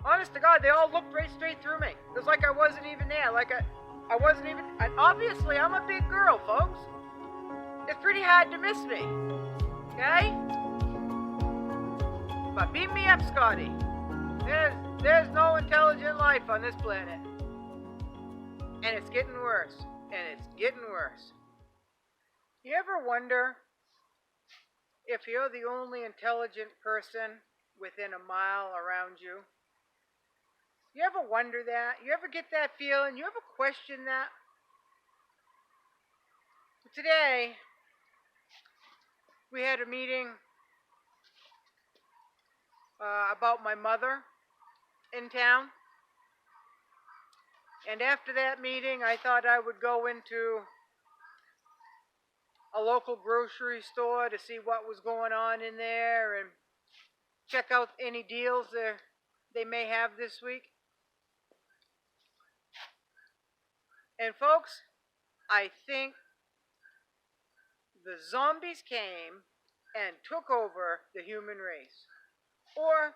Honest to God, they all looked right straight through me. It was like I wasn't even there. Like I wasn't even... And obviously, I'm a big girl, folks. It's pretty hard to miss me. Okay? But beat me up, Scotty. There's no intelligent life on this planet. And it's getting worse. And it's getting worse. You ever wonder if you're the only intelligent person within a mile around you? You ever wonder that? You ever get that feeling? You ever question that? Today, we had a meeting about my mother in town. And after that meeting, I thought I would go into a local grocery store to see what was going on in there and check out any deals they may have this week. And folks, I think the zombies came and took over the human race. Or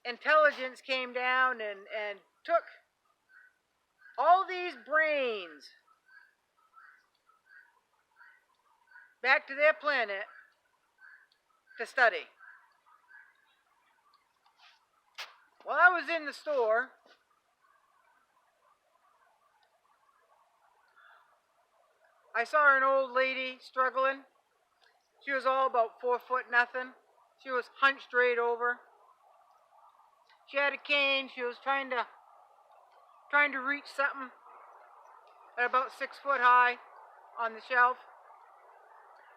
intelligence came down and took all these brains back to their planet to study. While I was in the store, I saw an old lady struggling. She was all about 4 foot nothing. She was hunched straight over. She had a cane. She was trying to reach something at about 6 foot high on the shelf.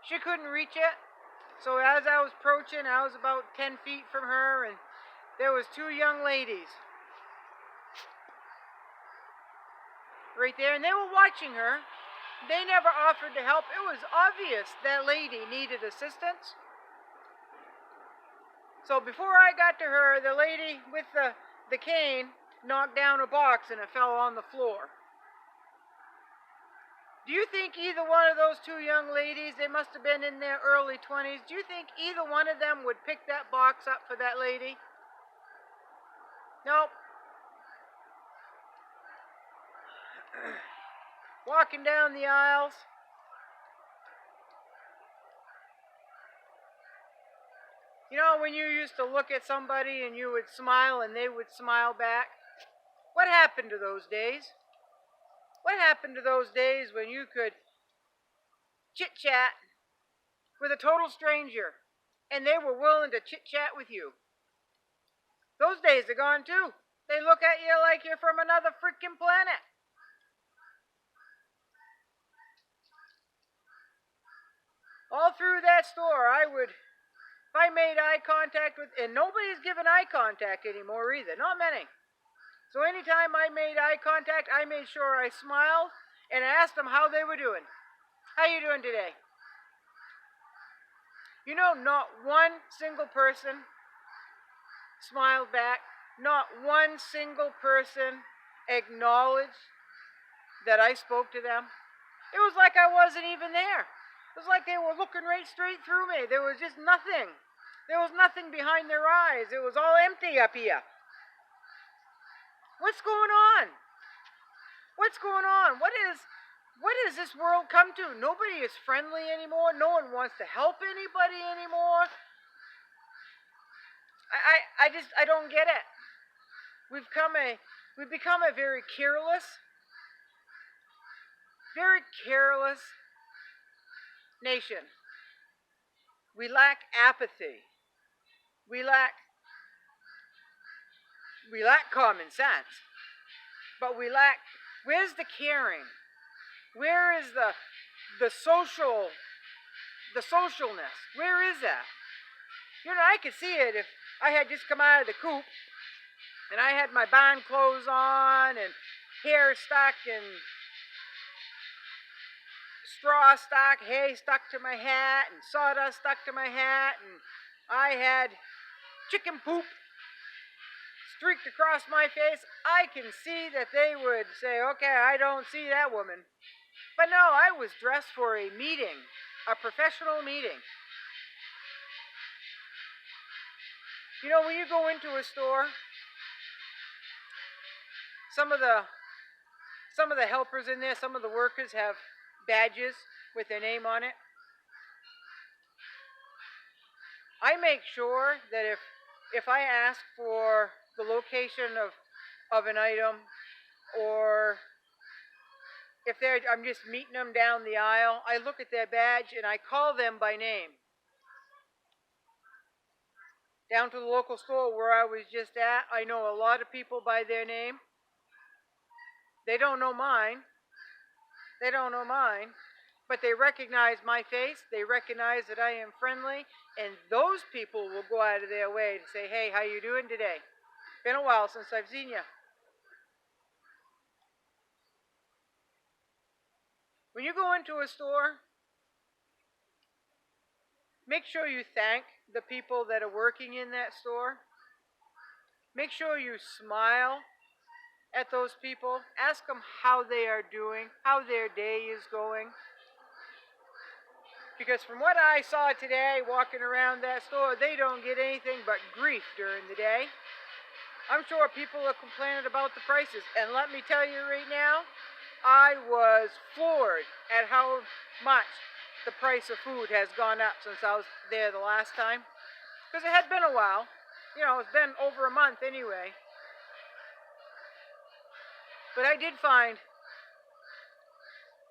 She couldn't reach it. So as I was approaching, I was about 10 feet from her, and there was 2 young ladies right there, and they were watching her. They never offered to help. It was obvious that lady needed assistance. So before I got to her, the lady with the cane knocked down a box and it fell on the floor. Do you think either one of those 2 young ladies, they must have been in their early 20s, do you think either one of them would pick that box up for that lady? Nope. Walking down the aisles. You know, when you used to look at somebody and you would smile and they would smile back? What happened to those days? What happened to those days when you could chit-chat with a total stranger and they were willing to chit-chat with you? Those days are gone too. They look at you like you're from another freaking planet. All through that store, if I made eye contact with, and nobody's giving eye contact anymore either, not many. So anytime I made eye contact, I made sure I smiled and I asked them how they were doing. How you doing today? You know, not one single person smiled back. Not one single person acknowledged that I spoke to them. It was like I wasn't even there. It was like they were looking right straight through me. There was just nothing. There was nothing behind their eyes. It was all empty up here. What's going on? What's going on? What has this world come to? Nobody is friendly anymore. No one wants to help anybody anymore. I don't get it. We've become a very careless nation. We lack apathy. We lack common sense. But where's the caring? Where is the socialness? Where is that? You know, I could see it if I had just come out of the coop and I had my barn clothes on and hair stuck and straw stuck, hay stuck to my hat and sawdust stuck to my hat, and I had chicken poop streaked across my face. I can see that they would say, okay, I don't see that woman. But no, I was dressed for a meeting, a professional meeting. You know, when you go into a store Some of the helpers in there, some of the workers have badges with their name on it. I make sure that if I ask for the location of an item, or if I'm just meeting them down the aisle, I look at their badge and I call them by name. Down to the local store where I was just at, I know a lot of people by their name. They don't know mine. They don't know mine. But they recognize my face. They recognize that I am friendly. And those people will go out of their way to say, hey, how you doing today? Been a while since I've seen you. When you go into a store, make sure you thank the people that are working in that store. Make sure you smile at those people. Ask them how they are doing, how their day is going. Because from what I saw today walking around that store, they don't get anything but grief during the day. I'm sure people are complaining about the prices. And let me tell you right now, I was floored at how much the price of food has gone up since I was there the last time. Because it had been a while. You know, it's been over a month anyway. But I did find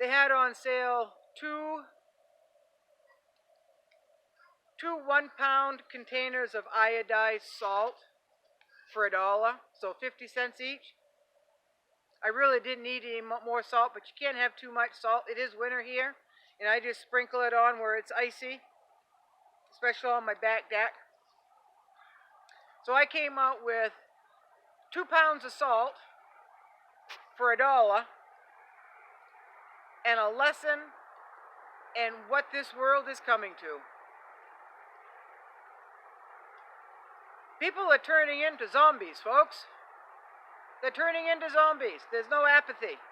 they had on sale two 1-pound containers of iodized salt for $1, so 50 cents each. I really didn't need any more salt, but you can't have too much salt. It is winter here, and I just sprinkle it on where it's icy, especially on my back deck. So I came out with 2 pounds of salt for $1, and a lesson in what this world is coming to. People are turning into zombies, folks. They're turning into zombies. There's no apathy.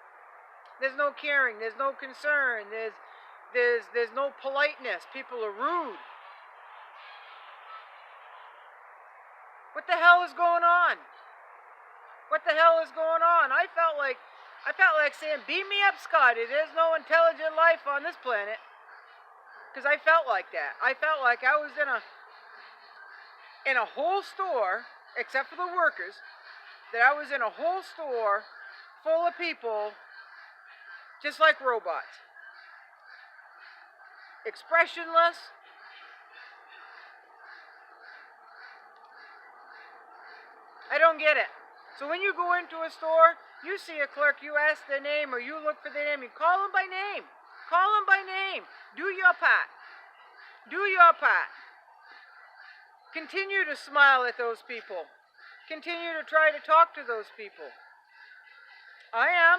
There's no caring. There's no concern. There's no politeness. People are rude. What the hell is going on? What the hell is going on? I felt like saying, beam me up, Scotty. There's no intelligent life on this planet. Because I felt like that. I felt like I was in a whole store, except for the workers, that I was in a whole store full of people just like robots. Expressionless. I don't get it. So when you go into a store, you see a clerk, you ask their name, or you look for their name, you call them by name. Call them by name. Do your part. Do your part. Continue to smile at those people. Continue to try to talk to those people. I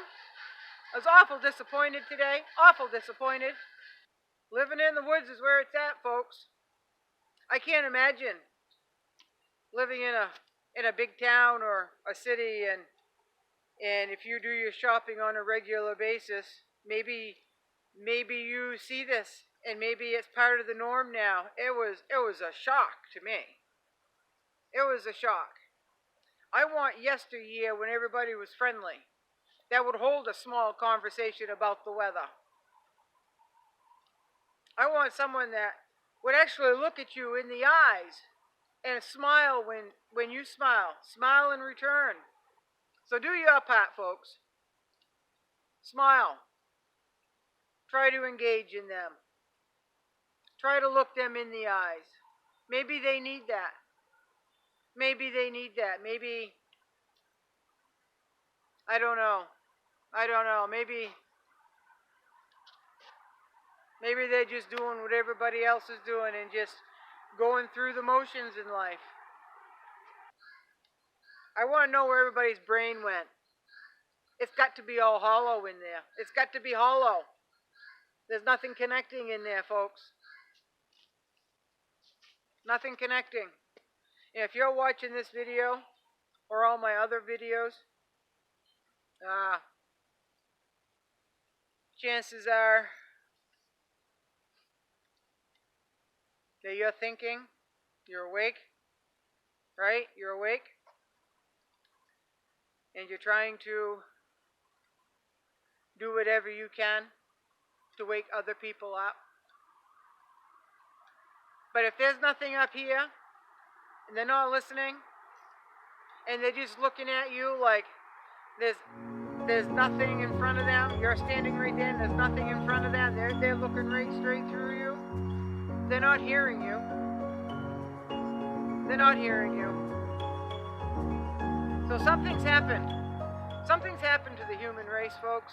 was awful disappointed today. Awful disappointed. Living in the woods is where it's at, folks. I can't imagine living in a big town or a city, and if you do your shopping on a regular basis, maybe you see this, and maybe it's part of the norm now. It was a shock to me. It was a shock. I want yesteryear when everybody was friendly, that would hold a small conversation about the weather. I want someone that would actually look at you in the eyes and smile when you smile. Smile in return. So do your part, folks. Smile. Try to engage in them. Try to look them in the eyes. Maybe they need that. Maybe they need that. Maybe, I don't know. Maybe they're just doing what everybody else is doing and just going through the motions in life. I want to know where everybody's brain went. It's got to be all hollow in there. It's got to be hollow. There's nothing connecting in there, folks. Nothing connecting. And if you're watching this video or all my other videos, chances are that you're thinking, you're awake, right? You're awake. and you're trying to do whatever you can to wake other people up. But if there's nothing up here, and they're not listening, and they're just looking at you like there's nothing in front of them, you're standing right there and there's nothing in front of them, they're looking right straight through you, they're not hearing you. They're not hearing you. So something's happened. Something's happened to the human race, folks.